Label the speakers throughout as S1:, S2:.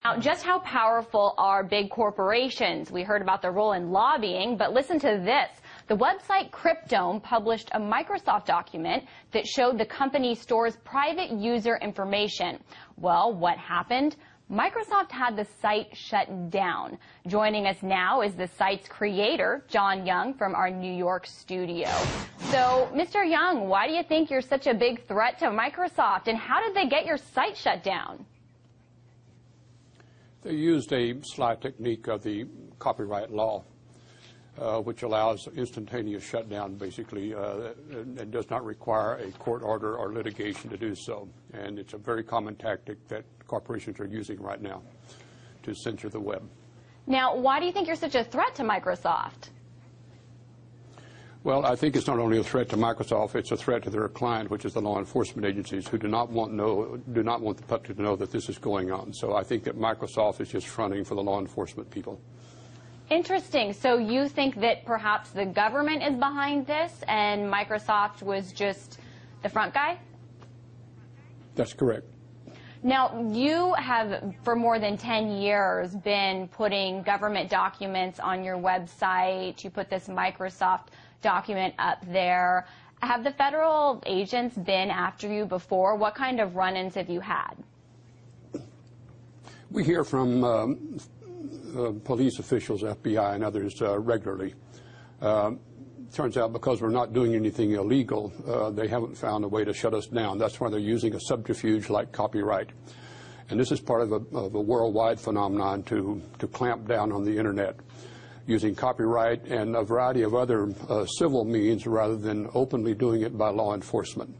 S1: Now, just how powerful are big corporations? We heard about their role in lobbying, but listen to this. The website Cryptome published a Microsoft document that showed the company stores private user information. Well, what happened? Microsoft had the site shut down. Joining us now is the site's creator, John Young, from our New York studio. So, Mr. Young, why do you think you're such a big threat to Microsoft, and how did they get your site shut down?
S2: They used a sly technique of the copyright law, which allows instantaneous shutdown, basically, and does not require a court order or litigation to do so. And it's a very common tactic that corporations are using right now to censor the web.
S1: Now, why do you think you're such a threat to Microsoft?
S2: Well, I think it's not only a threat to Microsoft, it's a threat to their client, which is the law enforcement agencies, who do not want the public to know that this is going on. So I think that Microsoft is just fronting for the law enforcement people.
S1: Interesting. So you think that perhaps the government is behind this and Microsoft was just the front guy?
S2: That's correct.
S1: Now, you have, for more than 10 years, been putting government documents on your website. You put this Microsoft document up there. Have the federal agents been after you before? What kind of run-ins have you had?
S2: We hear from police officials, FBI, and others regularly. Turns out because we're not doing anything illegal, they haven't found a way to shut us down. That's why they're using a subterfuge like copyright. And this is part of a worldwide phenomenon to clamp down on the Internet, using copyright and a variety of other civil means rather than openly doing it by law enforcement.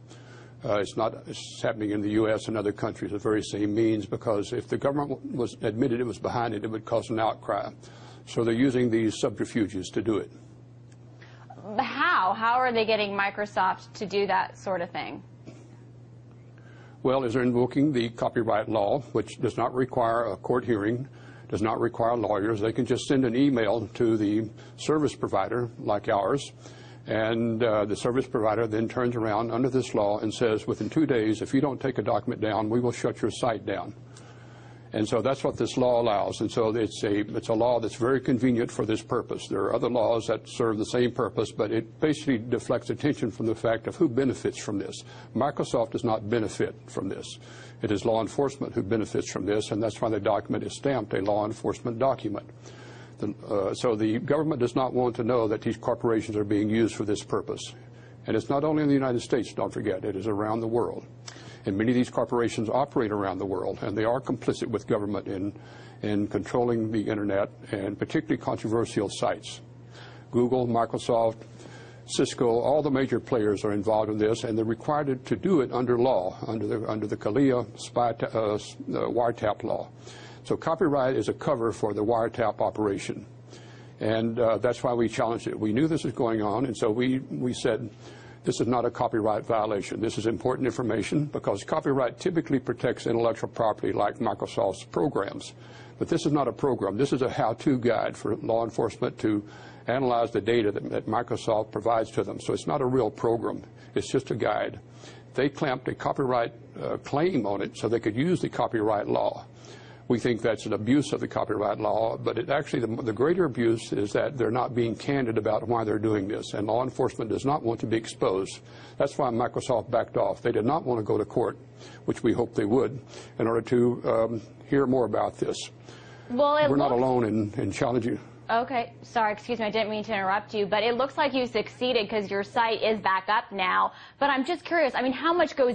S2: It's happening in the U.S. and other countries, the very same means, because if the government admitted it was behind it, it would cause an outcry. So they're using these subterfuges to do it.
S1: How? How are they getting Microsoft to do that sort of thing?
S2: Well, as they're invoking the copyright law, which does not require a court hearing, does not require lawyers. They can just send an email to the service provider, like ours, and the service provider then turns around under this law and says, within 2 days, if you don't take a document down, we will shut your site down. And so that's what this law allows. And so it's a law that's very convenient for this purpose. There are other laws that serve the same purpose, but it basically deflects attention from the fact of who benefits from this. Microsoft does not benefit from this. It is law enforcement who benefits from this, and that's why the document is stamped a law enforcement document. So the government does not want to know that these corporations are being used for this purpose. And it's not only in the United States, don't forget, it is around the world. And many of these corporations operate around the world, and they are complicit with government in controlling the Internet, and particularly controversial sites. Google, Microsoft, Cisco, all the major players are involved in this, and they're required to do it under law, under the CALEA wiretap law. So copyright is a cover for the wiretap operation, and that's why we challenged it. We knew this was going on, and so we said, this is not a copyright violation. This is important information because copyright typically protects intellectual property like Microsoft's programs. But this is not a program. This is a how-to guide for law enforcement to analyze the data that Microsoft provides to them. So it's not a real program. It's just a guide. They clamped a copyright claim on it so they could use the copyright law. We think that's an abuse of the copyright law, but it actually, the greater abuse is that they're not being candid about why they're doing this, and law enforcement does not want to be exposed. That's why Microsoft backed off. They did not want to go to court, which we hoped they would, in order to hear more about this.
S1: Well,
S2: we're not alone in challenging.
S1: Okay, sorry, excuse me, I didn't mean to interrupt you, but it looks like you succeeded because your site is back up now. But I'm just curious, I mean, how much goes